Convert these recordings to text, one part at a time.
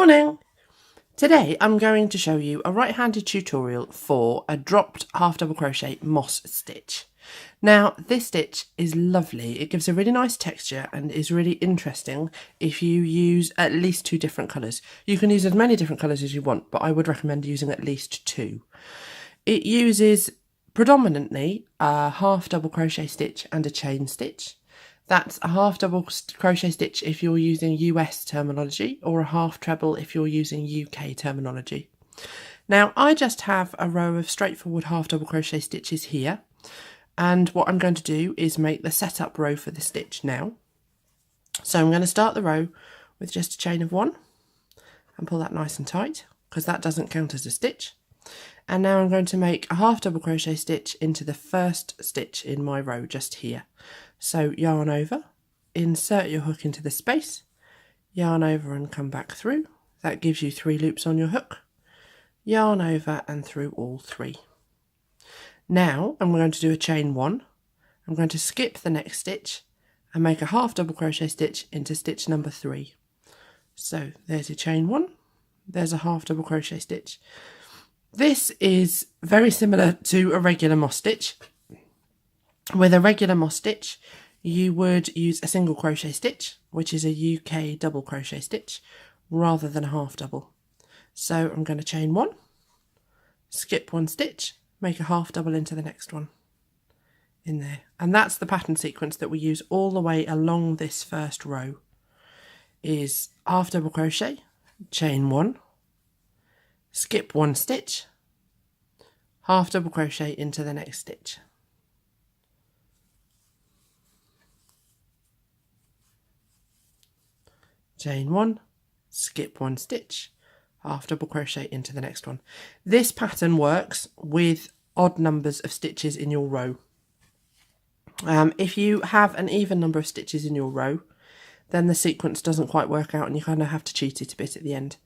morning! Today I'm going to show you a right-handed tutorial for a dropped half double crochet moss stitch. Now this stitch is lovely, it gives a really nice texture and is really interesting if you use at least two different colours. You can use as many different colours as you want, but I would recommend using at least two. It uses predominantly a half double crochet stitch and a chain stitch. That's a half double crochet stitch if you're using US terminology, or a half treble if you're using UK terminology. Now I just have a row of straightforward half double crochet stitches here, and what I'm going to do is make the setup row for the stitch now. So I'm going to start the row with just a chain of one and pull that nice and tight, because that doesn't count as a stitch. And now I'm going to make a half double crochet stitch into the first stitch in my row just here. So yarn over, insert your hook into the space, yarn over and come back through. That gives you 3 loops on your hook. Yarn over and through all 3. Now I'm going to do a chain 1. I'm going to skip the next stitch and make a half double crochet stitch into stitch number 3. So there's your chain 1, there's a half double crochet stitch. This is very similar to a regular moss stitch. With a regular moss stitch, you would use a single crochet stitch, which is a UK double crochet stitch, rather than a half double. So I'm going to chain 1, skip 1 stitch, make a half double into the next one in there. And that's the pattern sequence that we use all the way along this first row. Is half double crochet, chain 1, skip 1 stitch, half double crochet into the next stitch. Chain 1, skip 1 stitch, half double crochet into the next one. This pattern works with odd numbers of stitches in your row. If you have an even number of stitches in your row, then the sequence doesn't quite work out and you kind of have to cheat it a bit at the end.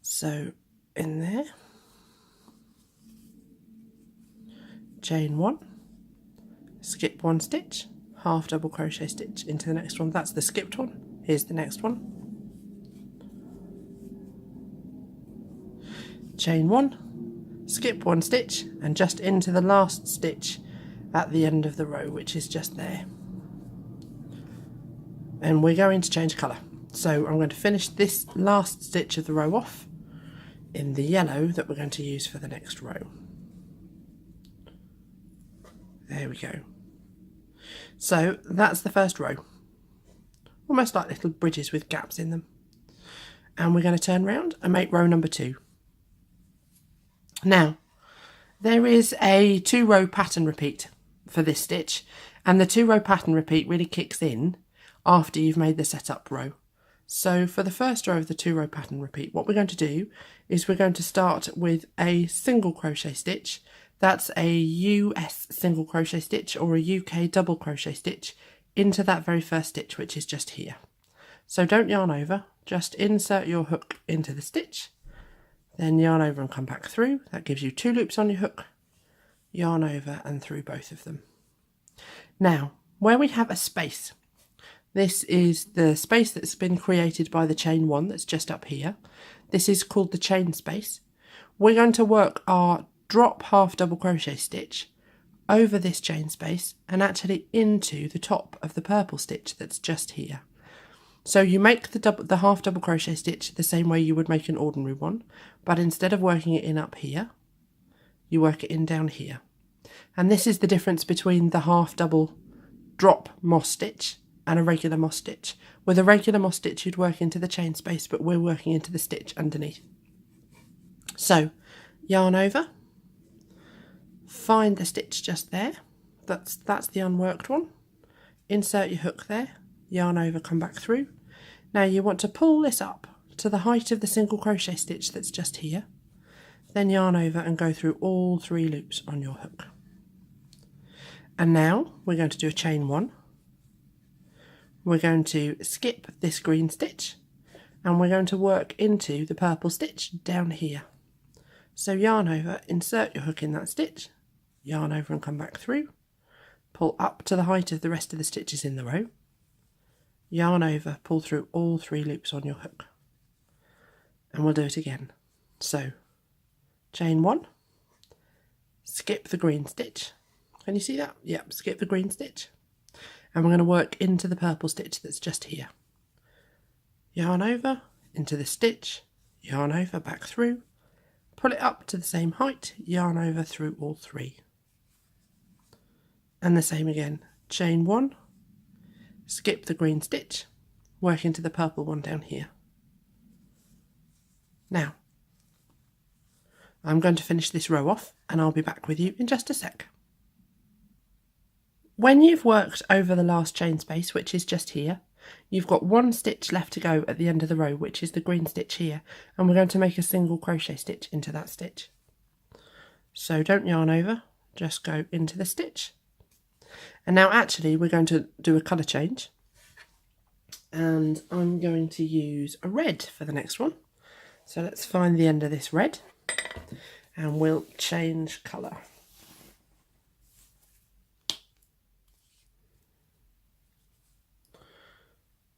So in there, chain 1, skip 1 stitch, half double crochet stitch into the next one. That's the skipped one. Here's the next one. Chain 1, skip 1 stitch and just into the last stitch at the end of the row, which is just there. And we're going to change colour. So I'm going to finish this last stitch of the row off in the yellow that we're going to use for the next row. There we go. So that's the first row. Almost like little bridges with gaps in them. And we're going to turn around and make row number 2. Now, there is a 2-row pattern repeat for this stitch, and the 2-row pattern repeat really kicks in after you've made the setup row. So for the first row of the 2-row pattern repeat, what we're going to do is we're going to start with a single crochet stitch. That's a US single crochet stitch or a UK double crochet stitch into that very first stitch, which is just here. So don't yarn over, just insert your hook into the stitch, then yarn over and come back through. That gives you 2 loops on your hook, yarn over and through both of them. Now, where we have a space, this is the space that's been created by the chain 1 that's just up here. This is called the chain space. We're going to work our drop half double crochet stitch over this chain space and actually into the top of the purple stitch that's just here. So you make the half double crochet stitch the same way you would make an ordinary one, but instead of working it in up here, you work it in down here. And this is the difference between the half double drop moss stitch and a regular moss stitch. With a regular moss stitch you'd work into the chain space, but we're working into the stitch underneath. So yarn over, find the stitch just there, that's the unworked one, insert your hook there, yarn over, come back through. Now you want to pull this up to the height of the single crochet stitch that's just here, then yarn over and go through all 3 loops on your hook. And now we're going to do a chain 1. We're going to skip this green stitch and we're going to work into the purple stitch down here. So yarn over, insert your hook in that stitch, yarn over and come back through, pull up to the height of the rest of the stitches in the row, yarn over, pull through all 3 loops on your hook. and we'll do it again. So chain 1, skip the green stitch. Can you see that? Yep, skip the green stitch. And we're going to work into the purple stitch that's just here. Yarn over, into the stitch, yarn over, back through, pull it up to the same height, yarn over through all 3. And the same again, chain 1, skip the green stitch, work into the purple one down here. Now, I'm going to finish this row off and I'll be back with you in just a sec. When you've worked over the last chain space, which is just here, you've got 1 stitch left to go at the end of the row, which is the green stitch here, and we're going to make a single crochet stitch into that stitch. So don't yarn over, just go into the stitch. And now actually we're going to do a colour change, and I'm going to use a red for the next one. So let's find the end of this red and we'll change colour.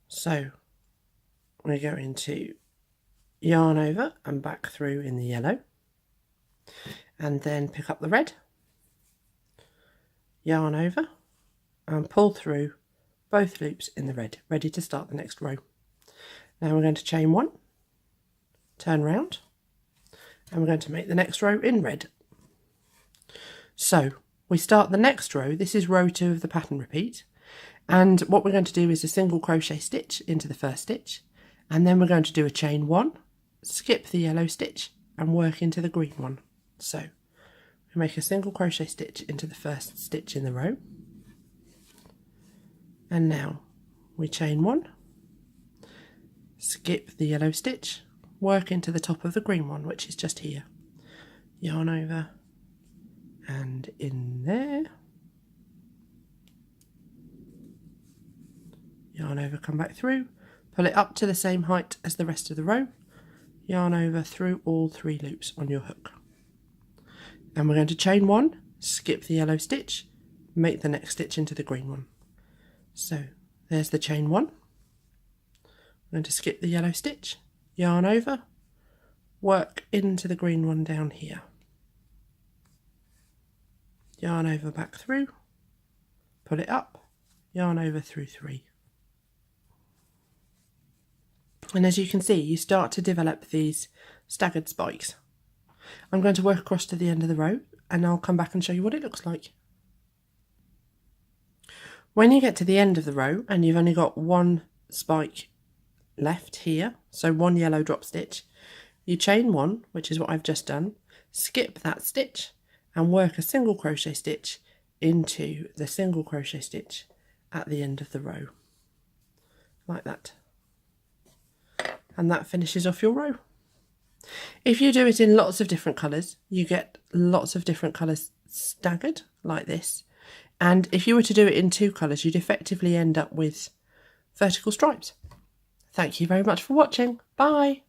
So we're going to yarn over and back through in the yellow, and then pick up the red, yarn over and pull through both loops in the red, ready to start the next row. Now we're going to chain 1, turn round, and we're going to make the next row in red. So we start the next row. This is row 2 of the pattern repeat. And what we're going to do is a single crochet stitch into the first stitch, and then we're going to do a chain 1, skip the yellow stitch and work into the green one. So we make a single crochet stitch into the first stitch in the row, and now we chain 1, skip the yellow stitch, work into the top of the green one, which is just here, yarn over and in there, yarn over, come back through, pull it up to the same height as the rest of the row, yarn over through all 3 loops on your hook. And we're going to chain 1, skip the yellow stitch, make the next stitch into the green one. So there's the chain 1. I'm going to skip the yellow stitch, yarn over, work into the green one down here, yarn over, back through, pull it up, yarn over through 3. And as you can see, you start to develop these staggered spikes. I'm going to work across to the end of the row and I'll come back and show you what it looks like. When you get to the end of the row and you've only got 1 spike left here, so 1 yellow drop stitch, you chain 1, which is what I've just done, skip that stitch and work a single crochet stitch into the single crochet stitch at the end of the row, like that. And that finishes off your row. If you do it in lots of different colours, you get lots of different colours staggered like this. And if you were to do it in 2 colours, you'd effectively end up with vertical stripes. Thank you very much for watching. Bye.